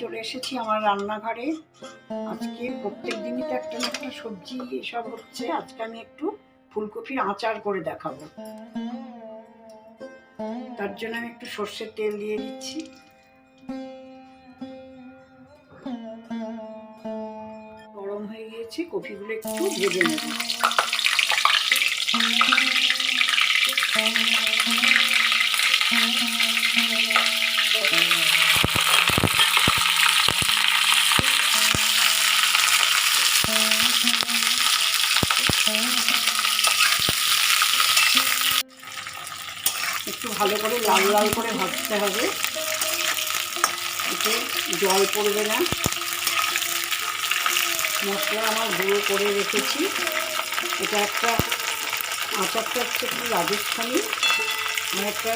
চলে এসেছি আমার রান্নাঘরে। আজকে প্রত্যেক দিনই তো একটা না একটা সবজি এসব হচ্ছে। আজকে আমি একটু ফুলকপির আচার করে দেখাবো। তার জন্য আমি একটু সর্ষের তেল দিয়ে দিচ্ছি। গরম হয়ে গিয়েছে, কপিগুলো একটু ভেজে নেব। একটু ভালো করে লাল লাল করে ভাজতে হবে, এতে জল পড়বে না। মশলা আমার গুঁড়ো করে রেখেছি। এটা একটা আচারটা হচ্ছে একটু রাজস্থানী, আমার একটা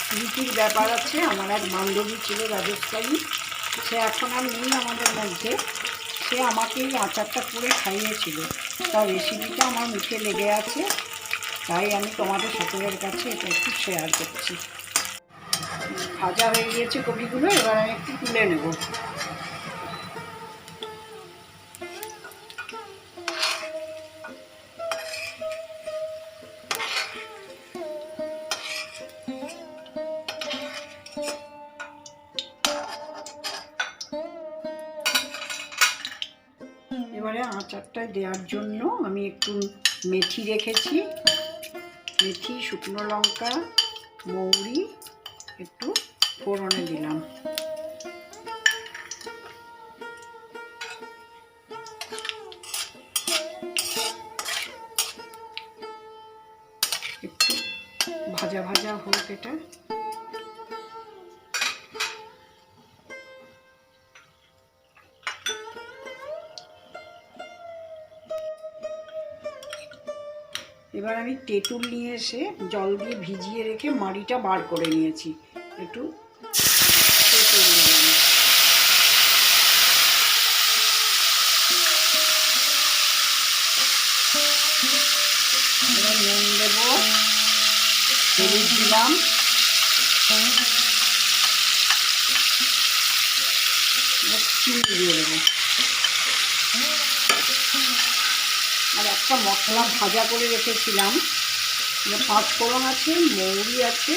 স্মৃতির ব্যাপার আছে। আমার এক বান্ধবী ছিল রাজস্থানী, সে এখন আর নেই আমাদের মধ্যে। সে আমাকে এই আচারটা করে খাইয়েছিল, তার রেসিপিটা আমার মুখে লেগে আছে, তাই আমি তোমাদের সকলের কাছে এটা একটু শেয়ার করছি। ভাজা হয়ে গিয়েছে কপিগুলো, এবার আমি একটু তুলে নেব। এবারে আচারটায় দেওয়ার জন্য আমি একটু মেথি রেখেছি, মেথি, শুকনো লঙ্কা, মৌরি একটু ফোড়নে দিলাম। একটু ভাজা ভাজা হোক এটা। এবার আমি তেঁতুল নিয়ে এসে জল দিয়ে ভিজিয়ে রেখে মাড়িটা বার করে নিয়েছি। একটু তেঁতুল দিলাম। এবার নুন দেব, হলুদ দিলাম, চিনি দিয়ে দেবো। আর একটা মশলা ভাজা করে রেখেছিলাম, 5 ফোড়ন আছে, মৌরি আছে,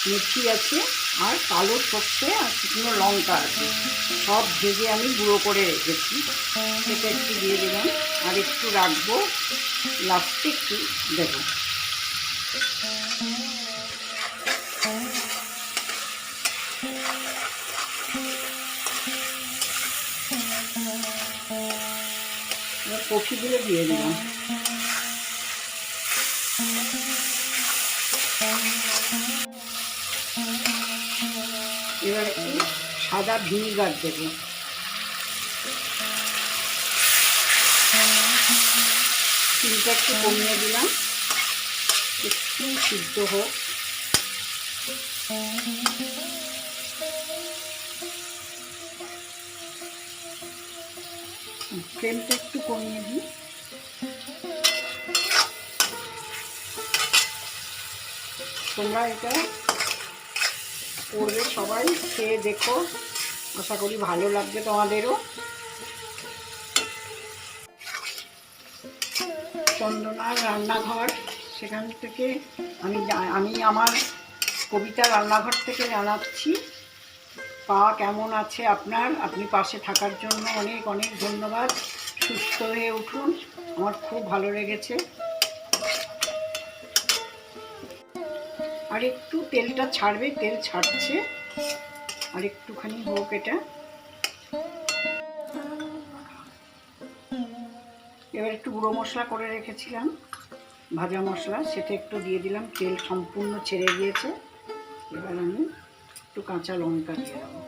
মেথি আছে, আর কালো সর্ষে আর শুকনো লঙ্কা আছে, সব ভেজে আমি গুঁড়ো করে রেখেছি। সেটা একটু দিয়ে দিলাম, আর একটু রাখবো, লাস্টে একটু দেবো। কফিগুলো দিয়ে দিলাম। এবার একটু সাদা ভিনিগার দেবো। চিনিটা একটু কমিয়ে দিলাম, একটু সিদ্ধ হোক। ফ্লেমটা একটু কমিয়ে দিই। তোমরা এটা করবে, সবাই খেয়ে দেখো, আশা করি ভালো লাগবে তোমাদেরও। চন্দনার রান্নাঘর, সেখান থেকে আমি আমার কবিতা রান্নাঘর থেকে জানাচ্ছি। পা কেমন আছে আপনার? আপনি পাশে থাকার জন্য অনেক অনেক ধন্যবাদ। সুস্থ হয়ে উঠুন, আমার খুব ভালো লেগেছে। আর একটু তেলটা ছাড়বে, তেল ছাড়ছে, আর একটুখানি হোক এটা। এবার একটু গুঁড়ো মশলা করে রেখেছিলাম, ভাজা মশলা, সেটা একটু দিয়ে দিলাম। তেল সম্পূর্ণ ছেড়ে দিয়েছে। এবার আমি একটু কাঁচা লঙ্কা দিয়ে দেবো।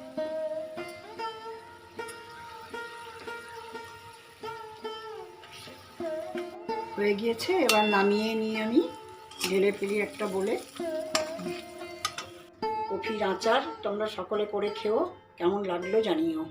হয়ে গিয়েছে, এবার নামিয়ে নিয়ে আমি ঢেলে ফেলি একটা বলে। কপির আচার তোমরা সকলে করে খেও, কেমন লাগলো জানিও।